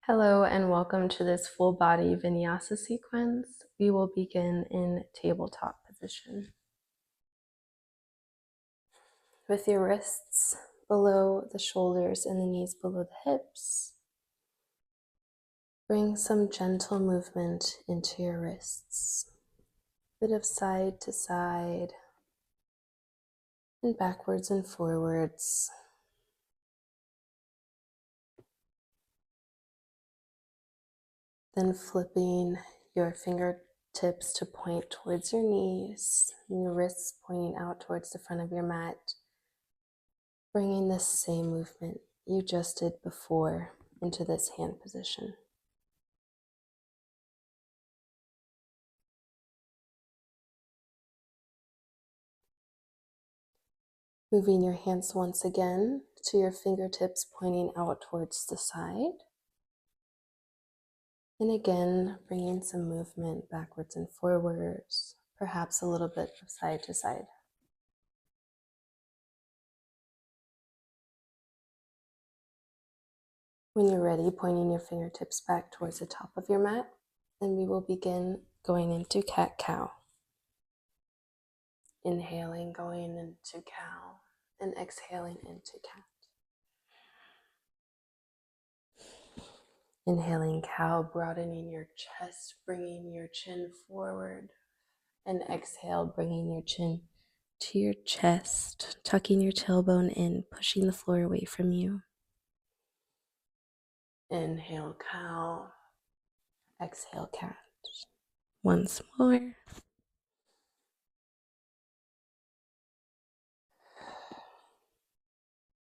Hello and welcome to this full body Vinyasa sequence. We will begin in tabletop position. With your wrists below the shoulders and the knees below the hips, bring some gentle movement into your wrists. A bit of side to side and backwards and forwards. Then flipping your fingertips to point towards your knees and your wrists pointing out towards the front of your mat. Bringing this same movement you just did before into this hand position. Moving your hands once again to your fingertips pointing out towards the side. And again, bringing some movement backwards and forwards, perhaps a little bit of side to side. When you're ready, pointing your fingertips back towards the top of your mat, and we will begin going into cat-cow. Inhaling, going into cow, and exhaling into cat. Inhaling cow, broadening your chest, bringing your chin forward. And exhale, bringing your chin to your chest, tucking your tailbone in, pushing the floor away from you. Inhale, cow. Exhale, cat. Once more.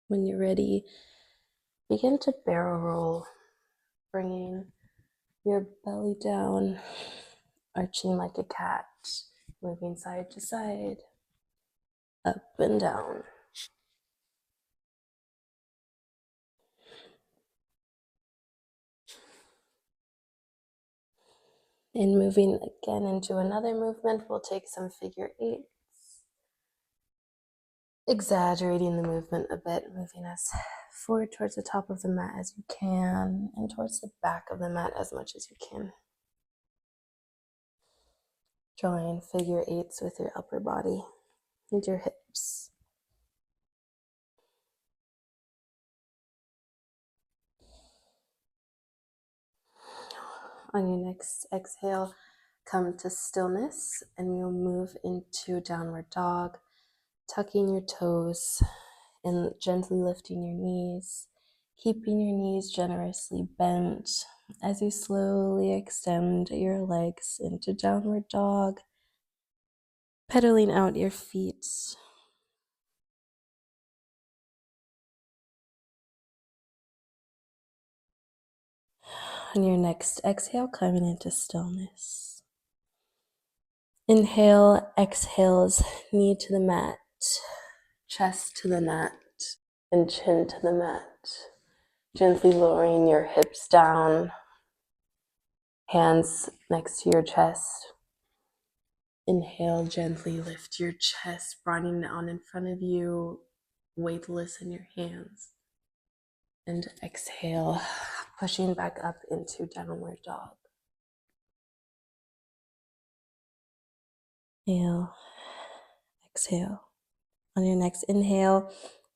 When you're ready, begin to barrel roll, bringing your belly down, arching like a cat, moving side to side, up and down. And moving again into another movement, we'll take some figure eights, exaggerating the movement a bit, moving us forward towards the top of the mat as you can, and towards the back of the mat as much as you can. Drawing figure eights with your upper body and your hips. On your next exhale, come to stillness, and we will move into downward dog, tucking your toes and gently lifting your knees, keeping your knees generously bent as you slowly extend your legs into downward dog, pedaling out your feet. On your next exhale, coming into stillness. Inhale, exhales, knee to the mat, chest to the mat, and chin to the mat. Gently lowering your hips down, hands next to your chest. Inhale, gently lift your chest, broadening down in front of you, weightless in your hands. And exhale, pushing back up into downward dog. Inhale, exhale. On your next inhale,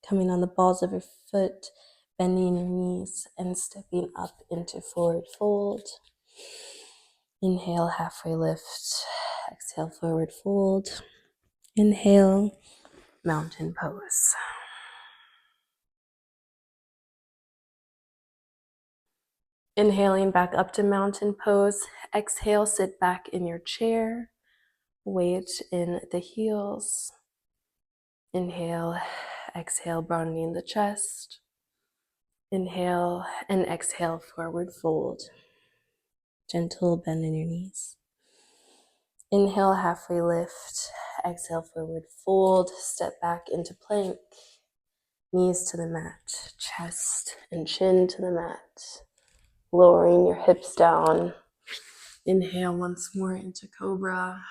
coming on the balls of your foot, bending your knees and stepping up into forward fold. Inhale, halfway lift. Exhale, forward fold. Inhale, mountain pose. Inhaling back up to mountain pose. Exhale, sit back in your chair. Weight in the heels. Inhale, exhale, broadening the chest. Inhale and exhale, forward fold. Gentle bend in your knees. Inhale, halfway lift. Exhale, forward fold. Step back into plank. Knees to the mat. Chest and chin to the mat. Lowering your hips down. Inhale once more into cobra.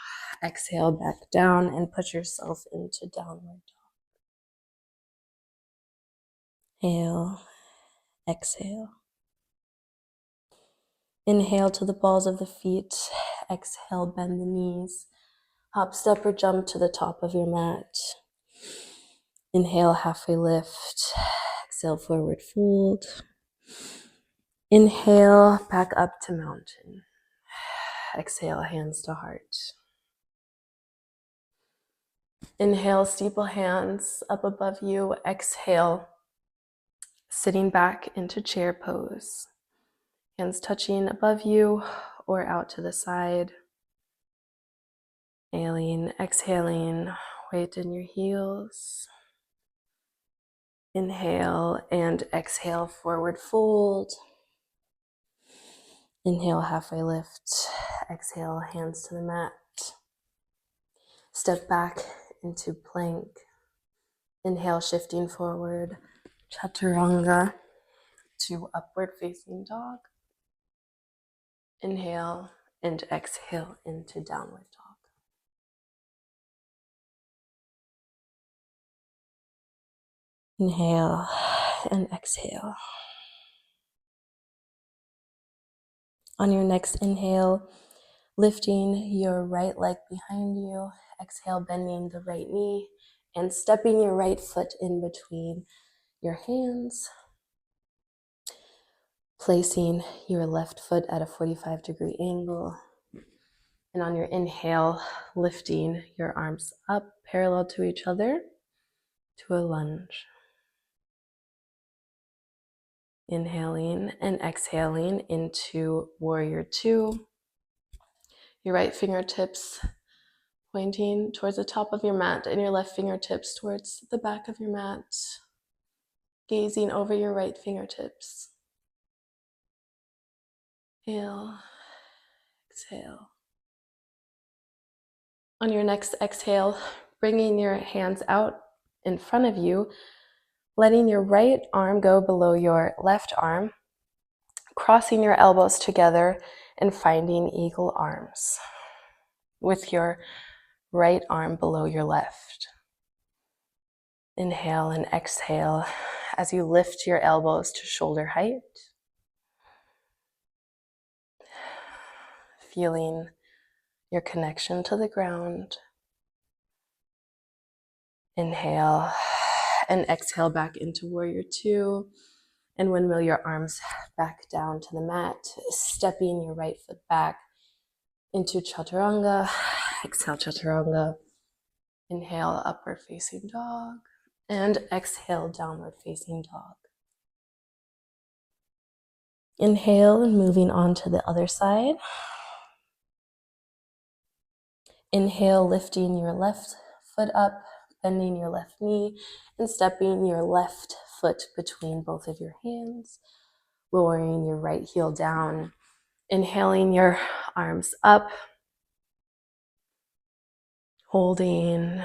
Exhale back down and put yourself into downward dog. Inhale, exhale. Inhale to the balls of the feet. Exhale, bend the knees. Hop, step, or jump to the top of your mat. Inhale, halfway lift. Exhale, forward fold. Inhale, back up to mountain. Exhale, hands to heart. Inhale, steeple hands up above you. Exhale, sitting back into chair pose. Hands touching above you or out to the side. Inhaling, exhaling, weight in your heels. Inhale and exhale, forward fold. Inhale, halfway lift. Exhale, hands to the mat. Step back into plank. Inhale, shifting forward, chaturanga to upward facing dog. Inhale and exhale into downward dog. Inhale and exhale. On your next inhale, lifting your right leg behind you. Exhale, bending the right knee and stepping your right foot in between your hands. Placing your left foot at a 45-degree angle. And on your inhale, lifting your arms up parallel to each other to a lunge. Inhaling and exhaling into warrior two. Your right fingertips pointing towards the top of your mat and your left fingertips towards the back of your mat. Gazing over your right fingertips. Inhale, exhale. On your next exhale, bringing your hands out in front of you, letting your right arm go below your left arm, crossing your elbows together and finding eagle arms with your right arm below your left. Inhale and exhale as you lift your elbows to shoulder height. Feeling your connection to the ground. Inhale and exhale back into warrior two. And windmill your arms back down to the mat, stepping your right foot back into chaturanga. Exhale, chaturanga. Inhale, upward facing dog. And exhale, downward facing dog. Inhale and moving on to the other side. Inhale, lifting your left foot up, bending your left knee, and stepping your left foot between both of your hands, lowering your right heel down. Inhaling your arms up, holding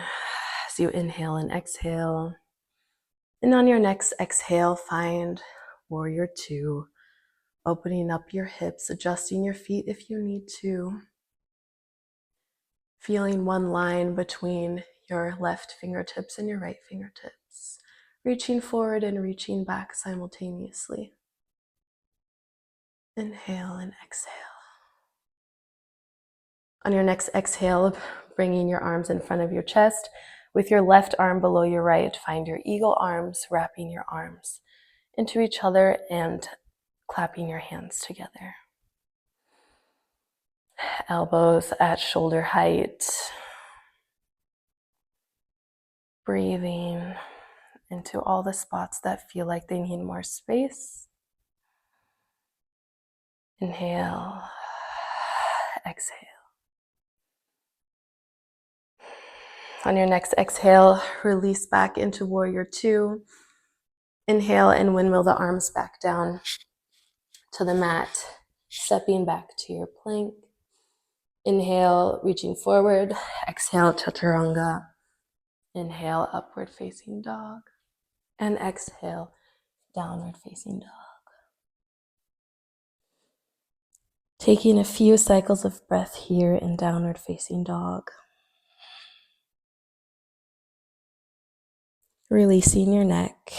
as you inhale and exhale. And on your next exhale, find warrior two, opening up your hips, adjusting your feet if you need to. Feeling one line between your left fingertips and your right fingertips. Reaching forward and reaching back simultaneously. Inhale and exhale. On your next exhale, bringing your arms in front of your chest, with your left arm below your right, find your eagle arms, wrapping your arms into each other and clapping your hands together. Elbows at shoulder height. Breathing into all the spots that feel like they need more space. Inhale, exhale. On your next exhale, release back into warrior two. Inhale and windmill the arms back down to the mat, stepping back to your plank. Inhale, reaching forward. Exhale, chaturanga. Inhale, upward facing dog. And exhale, downward facing dog. Taking a few cycles of breath here in downward facing dog. Releasing your neck.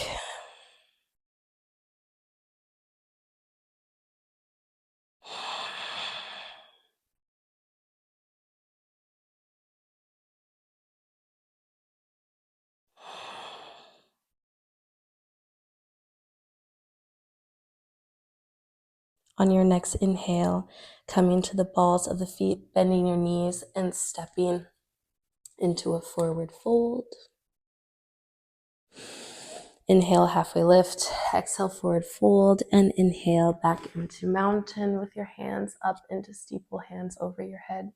On your next inhale, coming to the balls of the feet, bending your knees and stepping into a forward fold. Inhale, halfway lift. Exhale, forward fold. And inhale, back into mountain with your hands up into steeple, hands over your head.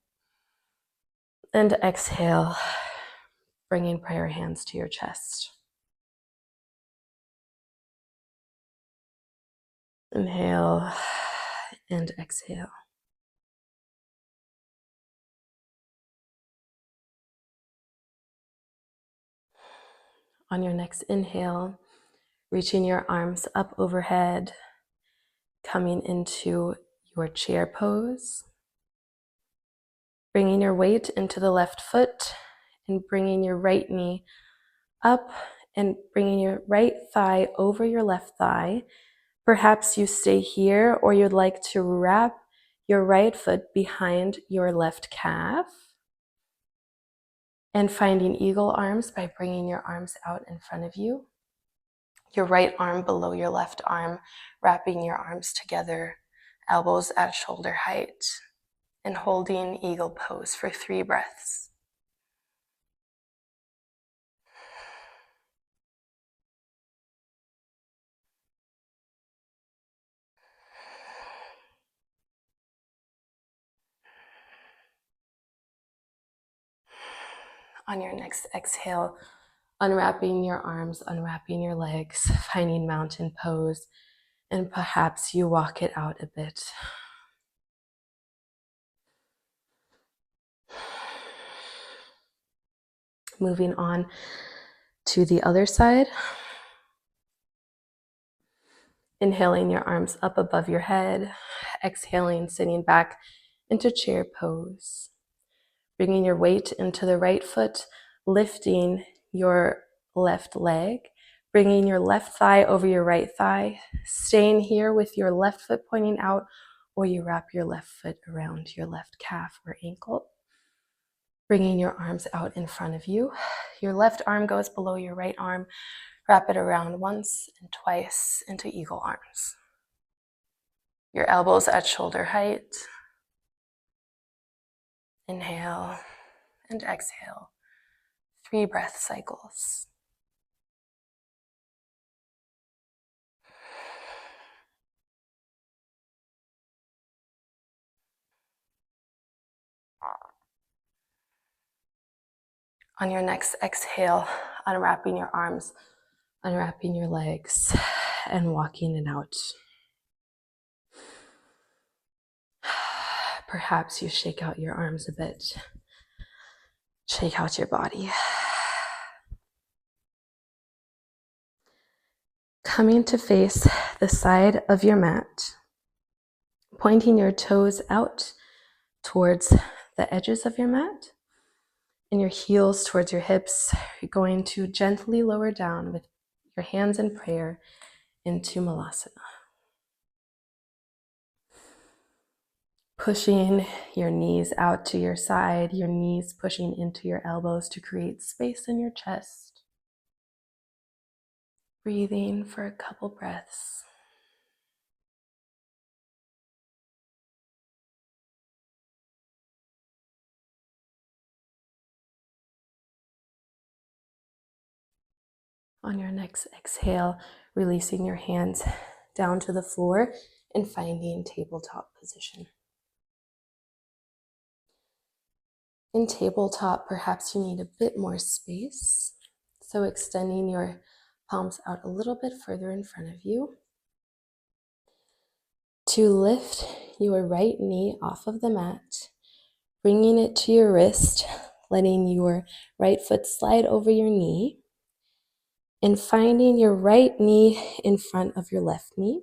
And exhale, bringing prayer hands to your chest. Inhale and exhale. On your next inhale, reaching your arms up overhead, coming into your chair pose, bringing your weight into the left foot and bringing your right knee up and bringing your right thigh over your left thigh. Perhaps you stay here or you'd like to wrap your right foot behind your left calf and finding eagle arms by bringing your arms out in front of you. Your right arm below your left arm, wrapping your arms together, elbows at shoulder height, and holding eagle pose for 3 breaths. On your next exhale, unwrapping your arms, unwrapping your legs, finding mountain pose, and perhaps you walk it out a bit. Moving on to the other side. Inhaling your arms up above your head, exhaling, sitting back into chair pose. Bringing your weight into the right foot, lifting your left leg, bringing your left thigh over your right thigh, staying here with your left foot pointing out, or you wrap your left foot around your left calf or ankle. Bringing your arms out in front of you. Your left arm goes below your right arm. Wrap it around once and twice into eagle arms. Your elbows at shoulder height. Inhale and exhale. 3 breath cycles. On your next exhale, unwrapping your arms, unwrapping your legs, and walking it out. Perhaps you shake out your arms a bit. Shake out your body. Coming to face the side of your mat, pointing your toes out towards the edges of your mat and your heels towards your hips. You're going to gently lower down with your hands in prayer into Malasana. Pushing your knees out to your side, your knees pushing into your elbows to create space in your chest. Breathing for a couple breaths. On your next exhale, releasing your hands down to the floor and finding tabletop position. In tabletop, perhaps you need a bit more space. So extending your palms out a little bit further in front of you. To lift your right knee off of the mat, bringing it to your wrist, letting your right foot slide over your knee, and finding your right knee in front of your left knee.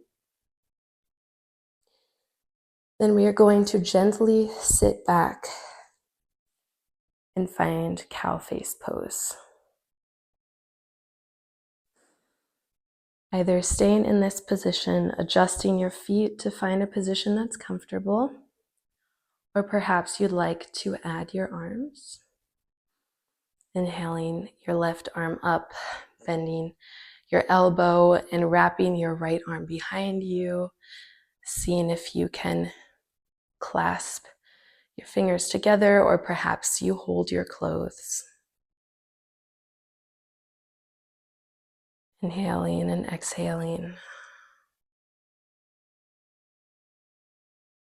Then we are going to gently sit back and find cow face pose. Either staying in this position, adjusting your feet to find a position that's comfortable, or perhaps you'd like to add your arms. Inhaling your left arm up, bending your elbow and wrapping your right arm behind you. seeing if you can clasp your fingers together, or perhaps you hold your clothes. Inhaling and exhaling.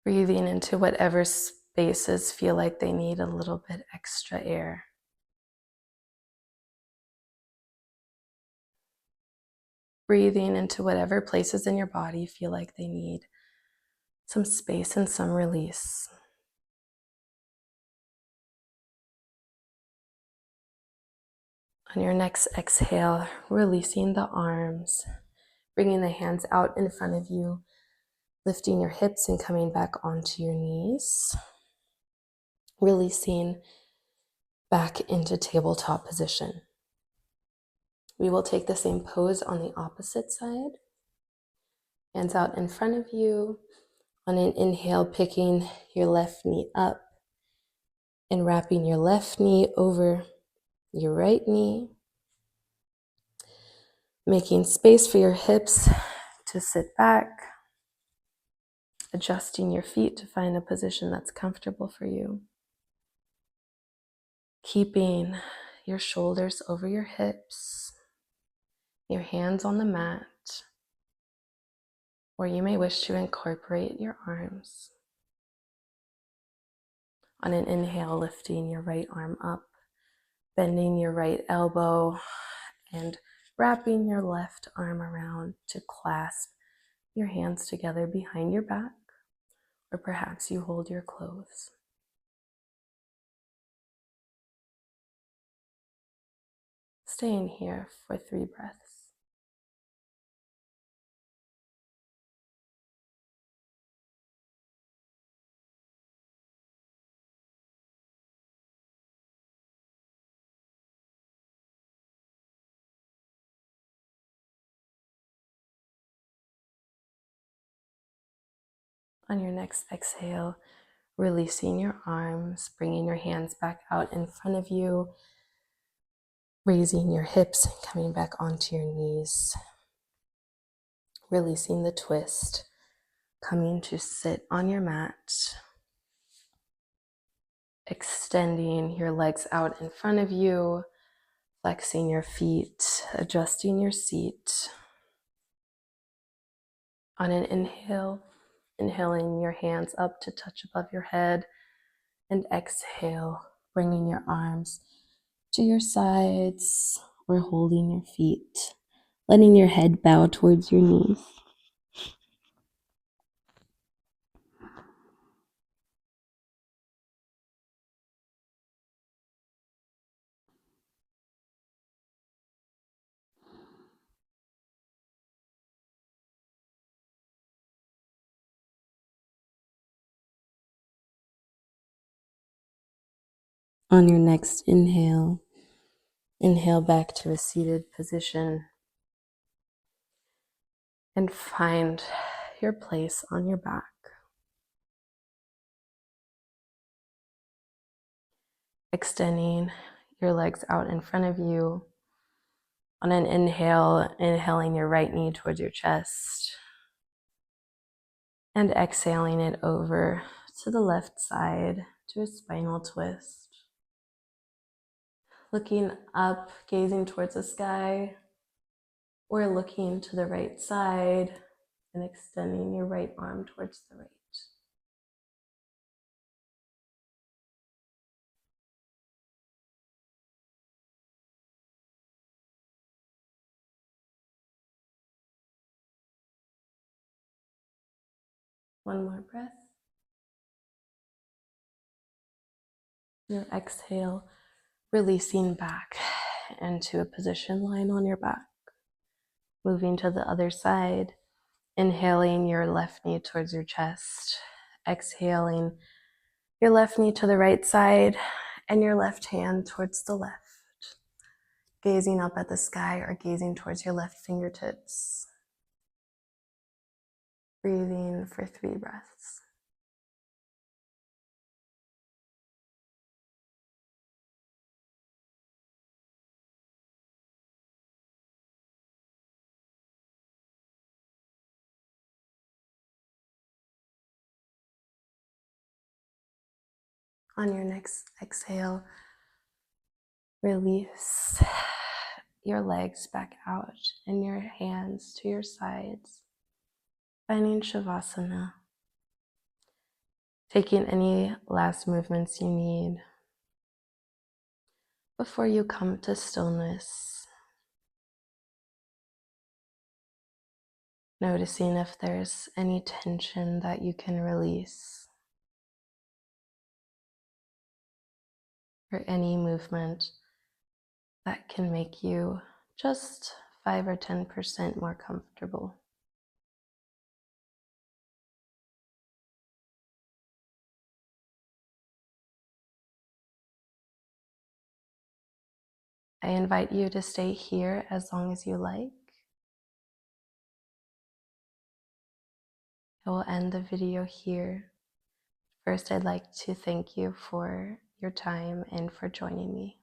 Breathing into whatever spaces feel like they need a little bit extra air. Breathing into whatever places in your body feel like they need some space and some release. On your next exhale, releasing the arms, bringing the hands out in front of you, lifting your hips and coming back onto your knees. Releasing back into tabletop position. We will take the same pose on the opposite side. Hands out in front of you. On an inhale, picking your left knee up and wrapping your left knee over your right knee. Making space for your hips to sit back. Adjusting your feet to find a position that's comfortable for you. Keeping your shoulders over your hips, your hands on the mat, or you may wish to incorporate your arms. On an inhale, lifting your right arm up, bending your right elbow, and wrapping your left arm around to clasp your hands together behind your back, or perhaps you hold your clothes. Staying here for 3 breaths. On your next exhale, releasing your arms, bringing your hands back out in front of you, raising your hips and coming back onto your knees. Releasing the twist, coming to sit on your mat. Extending your legs out in front of you, flexing your feet, adjusting your seat. On an inhale, inhaling your hands up to touch above your head, and exhale, bringing your arms to your sides or holding your feet, letting your head bow towards your knees. On your next inhale, inhale back to a seated position and find your place on your back. Extending your legs out in front of you. On an inhale, inhaling your right knee towards your chest and exhaling it over to the left side to a spinal twist. Looking up, gazing towards the sky, or looking to the right side and extending your right arm towards the right. One more breath. Your exhale, releasing back into a position lying on your back. Moving to the other side, inhaling your left knee towards your chest, exhaling your left knee to the right side and your left hand towards the left. Gazing up at the sky or gazing towards your left fingertips. Breathing for 3 breaths. On your next exhale, release your legs back out and your hands to your sides, finding Savasana. Taking any last movements you need before you come to stillness. Noticing if there's any tension that you can release, or any movement that can make you just 5 or 10% more comfortable. I invite you to stay here as long as you like. I will end the video here. First, I'd like to thank you for your time and for joining me.